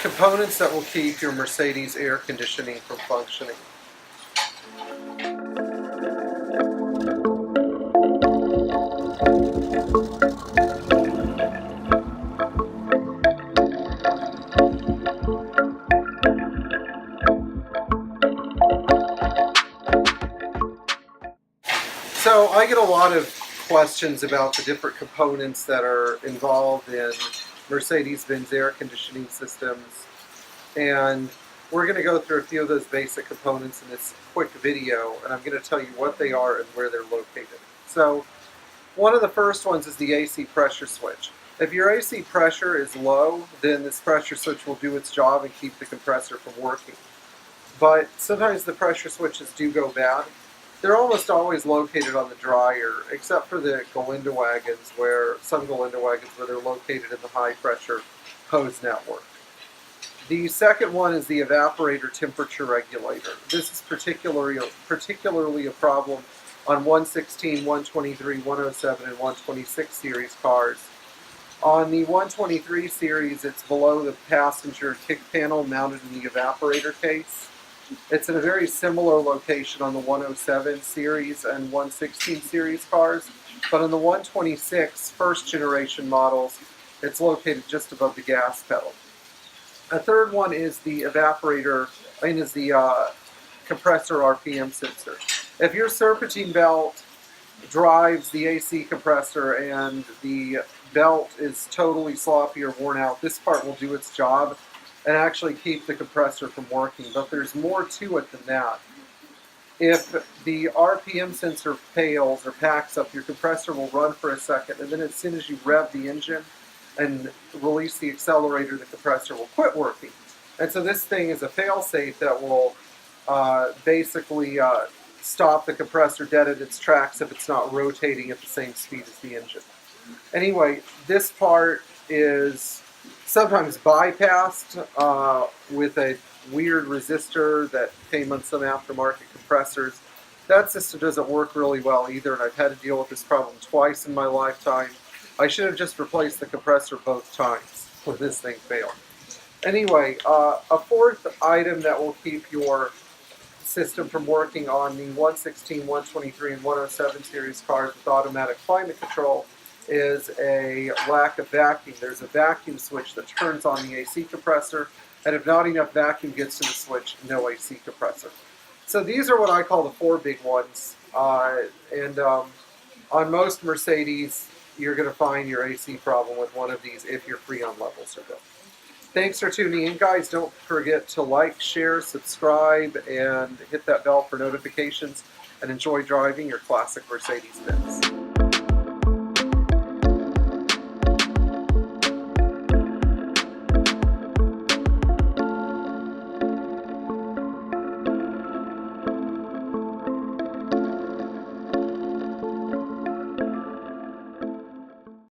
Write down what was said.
Components that will keep your Mercedes air conditioning from functioning. So I get a lot of questions about the different components that are involved in Mercedes-Benz air conditioning systems, and we're going to go through a few of those basic components in this quick video, and I'm going to tell you what they are and where they're located. So one of the first ones is the AC pressure switch. If your AC pressure is low, then this pressure switch will do its job and keep the compressor from working. But sometimes the pressure switches do go bad. They're almost always located on the dryer, except for the Galinda wagons, where they're located in the high pressure hose network. The second one is the evaporator temperature regulator. This is particularly a problem on 116, 123, 107, and 126 series cars. On the 123 series, it's below the passenger kick panel mounted in the evaporator case. It's in a very similar location on the 107 series and 116 series cars, but on the 126 first generation models, it's located just above the gas pedal. A third one is the compressor RPM sensor. If your serpentine belt drives the AC compressor and the belt is totally sloppy or worn out, this part will do its job and actually keep the compressor from working. But there's more to it than that. If the RPM sensor fails or packs up, your compressor will run for a second, and then as soon as you rev the engine and release the accelerator, the compressor will quit working. And so this thing is a fail-safe that will basically stop the compressor dead in its tracks if it's not rotating at the same speed as the engine. Anyway, this part is sometimes bypassed with a weird resistor that came on some aftermarket compressors. That system doesn't work really well either, and I've had to deal with this problem twice in my lifetime. I should have just replaced the compressor both times when this thing failed. Anyway, a fourth item that will keep your system from working on the 116, 123, and 107 series cars with automatic climate control is a lack of vacuum. There's a vacuum switch that turns on the AC compressor, and if not enough vacuum gets to the switch, no AC compressor. So these are what I call the four big ones, and on most Mercedes, you're going to find your AC problem with one of these if your Freon levels are good. Thanks for tuning in, guys. Don't forget to like, share, subscribe, and hit that bell for notifications, and enjoy driving your classic Mercedes Benz.